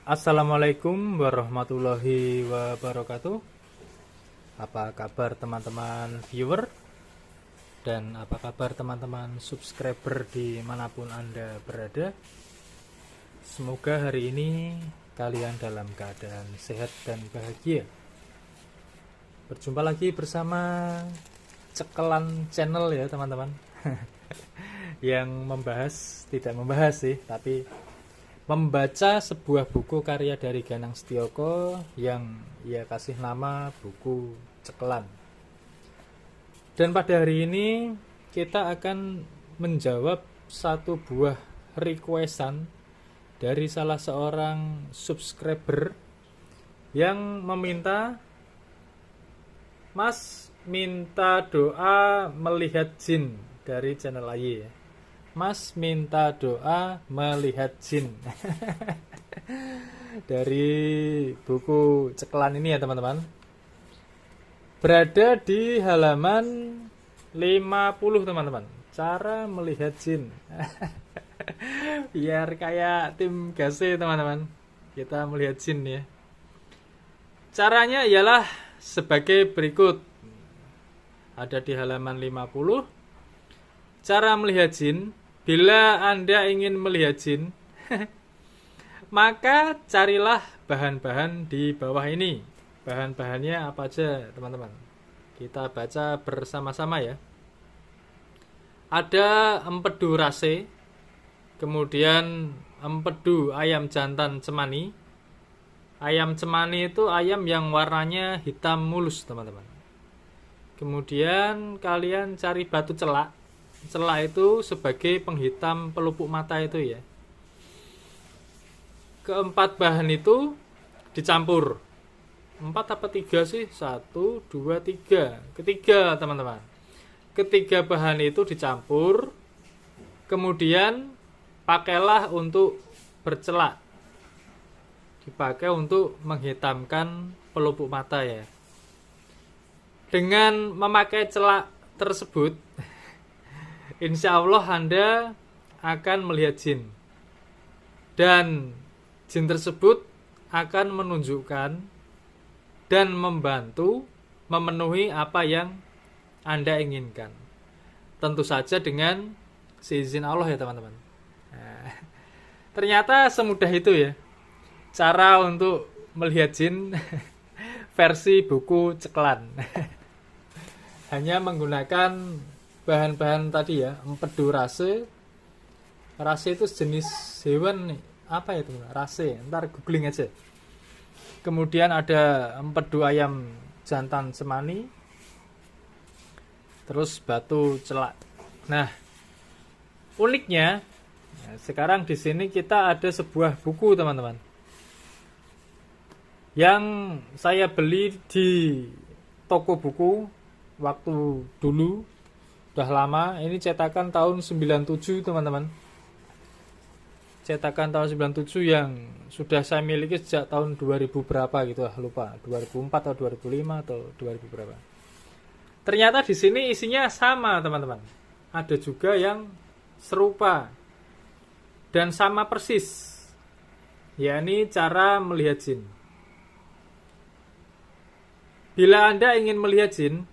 Assalamualaikum warahmatullahi wabarakatuh. Apa kabar teman-teman viewer dan apa kabar teman-teman subscriber dimanapun Anda berada. Semoga hari ini kalian dalam keadaan sehat dan bahagia. Berjumpa lagi bersama Cekelan Channel ya teman-teman. Yang tidak membahas sih, tapi membaca sebuah buku karya dari Ganang Setioko yang ia kasih nama buku Cekelan. Dan pada hari ini kita akan menjawab satu buah requestan dari salah seorang subscriber yang meminta, Mas minta doa melihat jin dari channel AY ya. Mas minta doa melihat jin dari buku Cekelan ini ya teman-teman. Berada di halaman 50 teman-teman. Cara melihat jin. Biar kayak tim gase teman-teman. Kita melihat jin ya. Caranya ialah sebagai berikut. Ada di halaman 50. Cara melihat jin. Bila Anda ingin melihat jin, maka carilah bahan-bahan di bawah ini. Bahan-bahannya apa aja, teman-teman? Kita baca bersama-sama ya. Ada empedu rase, kemudian empedu ayam jantan cemani. Ayam cemani itu ayam yang warnanya hitam mulus, teman-teman. Kemudian kalian cari batu celak. Celak itu sebagai penghitam pelupuk mata itu ya. Keempat bahan itu dicampur. 4 apa 3 sih? 1, 2, 3. Ketiga teman-teman. Ketiga bahan itu dicampur. Kemudian pakailah untuk bercelak. Dipakai untuk menghitamkan pelupuk mata ya. Dengan memakai celak tersebut, insya Allah Anda akan melihat jin. Dan jin tersebut akan menunjukkan dan membantu memenuhi apa yang Anda inginkan. Tentu saja dengan seizin Allah ya teman-teman. Nah, ternyata semudah itu ya. Cara untuk melihat jin versi buku Cekelan. Hanya menggunakan bahan-bahan tadi ya, empedu rase. Rase itu jenis hewan nih. Apa ya teman? Rase, ntar googling aja. Kemudian ada empedu ayam jantan cemani. Terus batu celak. Nah, uniknya sekarang di sini kita ada sebuah buku teman-teman. Yang saya beli di toko buku waktu dulu. Udah lama, ini cetakan tahun 97 teman-teman. Cetakan tahun 97 yang sudah saya miliki sejak tahun 2000 berapa gitu lah, lupa. 2004 atau 2005 atau 2000 berapa. Ternyata di sini isinya sama teman-teman. Ada juga yang serupa dan sama persis. Yakni cara melihat jin. Bila Anda ingin melihat jin,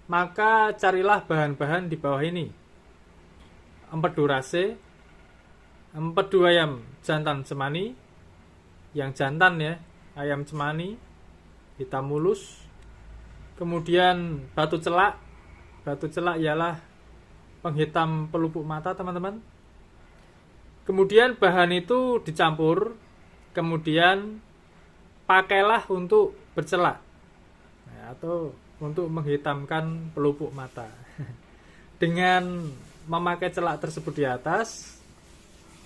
maka carilah bahan-bahan di bawah ini. Empedu rase, empedu ayam jantan cemani, yang jantan ya, ayam cemani, hitam mulus. Kemudian batu celak. Batu celak ialah penghitam pelupuk mata teman-teman. Kemudian bahan itu dicampur, kemudian pakailah untuk bercelak. Nah, atau untuk menghitamkan pelupuk mata. Dengan memakai celak tersebut di atas,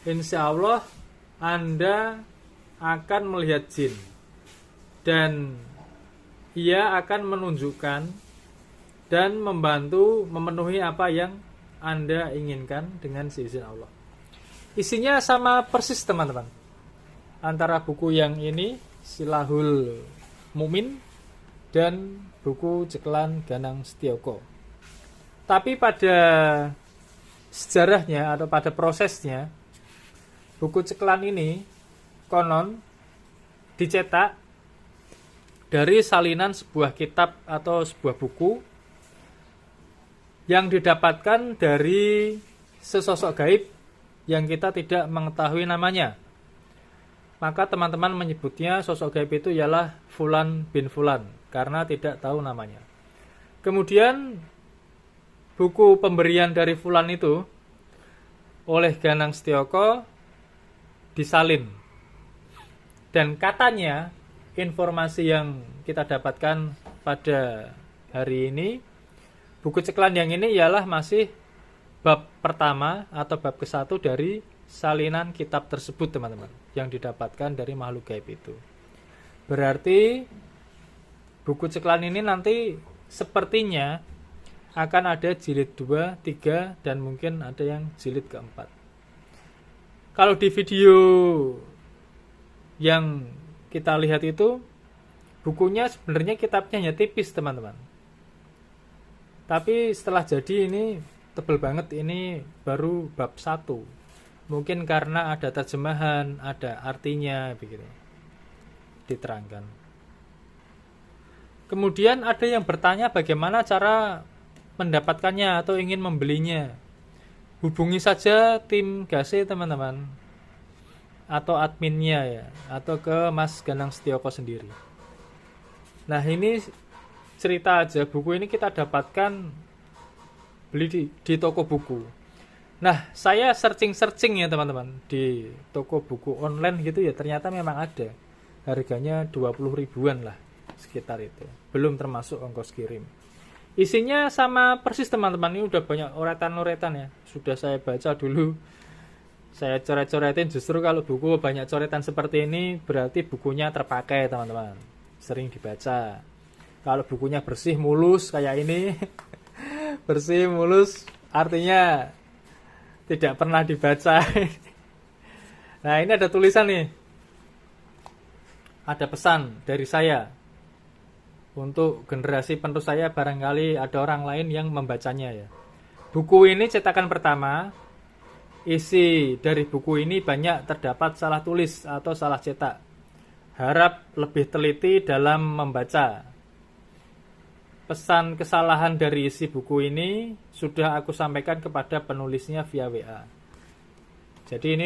insya Allah Anda akan melihat jin. Dan ia akan menunjukkan dan membantu memenuhi apa yang Anda inginkan dengan seizin Allah. Isinya sama persis teman-teman. Antara buku yang ini, Silahul Mumin, dan buku Cekelan Ganang Setioko. Tapi pada sejarahnya atau pada prosesnya, buku Cekelan ini konon dicetak dari salinan sebuah kitab atau sebuah buku yang didapatkan dari sesosok gaib yang kita tidak mengetahui namanya. Maka teman-teman menyebutnya sosok gaib itu ialah Fulan bin Fulan karena tidak tahu namanya. Kemudian buku pemberian dari Fulan itu oleh Ganang Setioko disalin. Dan katanya informasi yang kita dapatkan pada hari ini, buku ceklan yang ini ialah masih bab pertama atau bab ke-1 dari salinan kitab tersebut, teman-teman, yang didapatkan dari makhluk gaib itu. Berarti buku ceklan ini nanti sepertinya akan ada jilid 2, 3, dan mungkin ada yang jilid keempat. Kalau di video yang kita lihat itu, bukunya sebenarnya kitabnya hanya tipis, teman-teman. Tapi setelah jadi ini tebel banget, ini baru bab 1. Mungkin karena ada terjemahan, ada artinya begitu. Diterangkan. Kemudian ada yang bertanya bagaimana cara mendapatkannya atau ingin membelinya. Hubungi saja tim Gase, teman-teman. Atau adminnya ya, atau ke Mas Ganang Setioko sendiri. Nah, ini cerita aja, buku ini kita dapatkan beli di toko buku. Nah, saya searching ya teman-teman di toko buku online gitu ya, ternyata memang ada. Harganya 20 ribuan lah sekitar itu. Belum termasuk ongkos kirim. Isinya sama persis, teman-teman. Ini udah banyak uretan-uretan ya. Sudah saya baca dulu. Saya coret-coretin, justru kalau buku banyak coretan seperti ini berarti bukunya terpakai, teman-teman. Sering dibaca. Kalau bukunya bersih, mulus kayak ini, bersih, mulus, artinya tidak pernah dibaca. Nah, ini ada tulisan nih. Ada pesan dari saya. Untuk generasi penerus saya, barangkali ada orang lain yang membacanya ya. Buku ini cetakan pertama. Isi dari buku ini banyak terdapat salah tulis atau salah cetak. Harap lebih teliti dalam membaca. Pesan kesalahan dari isi buku ini sudah aku sampaikan kepada penulisnya via WA. Jadi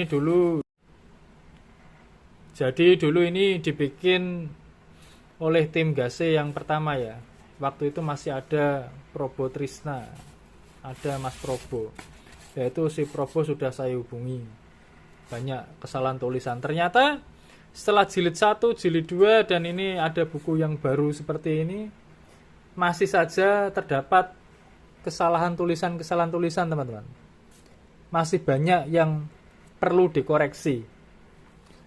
dulu ini dibikin oleh tim Gase yang pertama ya. Waktu itu masih ada Probo Trisna, ada Mas Probo. Yaitu si Probo sudah saya hubungi. Banyak kesalahan tulisan. Ternyata setelah jilid 1, jilid 2 dan ini ada buku yang baru seperti ini, masih saja terdapat kesalahan tulisan, teman-teman. Masih banyak yang perlu dikoreksi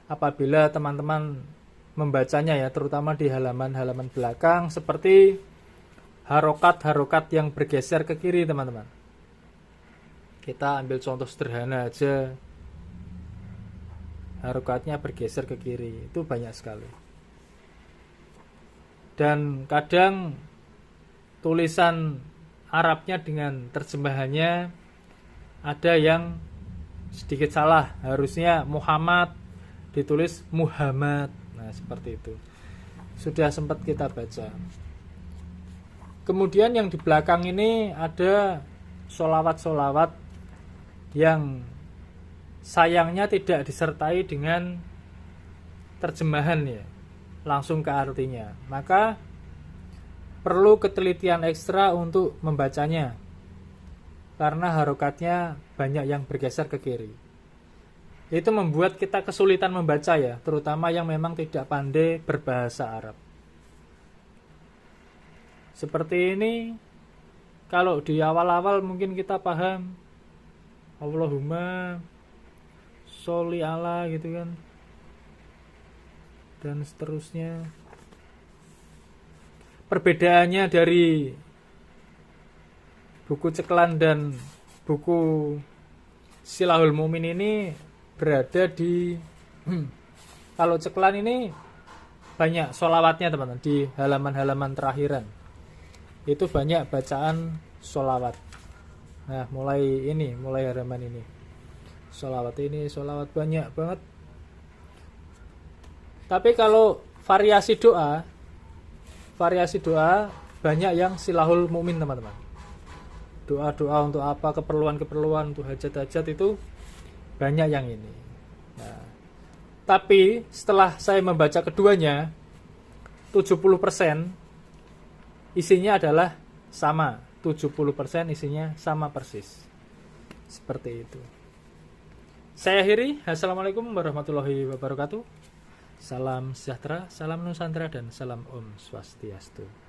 apabila teman-teman membacanya ya, terutama di halaman-halaman belakang, seperti harokat-harokat yang bergeser ke kiri, teman-teman. Kita ambil contoh sederhana aja, harokatnya bergeser ke kiri, itu banyak sekali. Dan kadang tulisan Arabnya dengan terjemahannya ada yang sedikit salah, harusnya Muhammad ditulis Muhammad. Nah, seperti itu. Sudah sempat kita baca. Kemudian yang di belakang ini ada solawat-solawat yang sayangnya tidak disertai dengan terjemahan ya, langsung ke artinya. Maka perlu ketelitian ekstra untuk membacanya, karena harokatnya banyak yang bergeser ke kiri. Itu membuat kita kesulitan membaca ya, terutama yang memang tidak pandai berbahasa Arab. Seperti ini, kalau di awal-awal mungkin kita paham Allahumma sholli ala gitu kan, dan seterusnya. Perbedaannya dari buku Ceklan dan buku Silahul Mumin ini berada di kalau Ceklan ini banyak sholawatnya, teman-teman. Di halaman-halaman terakhiran itu banyak bacaan sholawat. Nah, mulai halaman ini sholawat banyak banget. Tapi kalau variasi doa banyak yang silahul mukmin teman-teman. Doa-doa untuk apa, keperluan-keperluan, untuk hajat-hajat itu banyak yang ini. Nah, tapi setelah saya membaca keduanya, 70% isinya adalah sama. 70% isinya sama persis. Seperti itu. Saya akhiri. Assalamualaikum warahmatullahi wabarakatuh. Salam sejahtera, salam Nusantara, dan salam Om Swastiastu.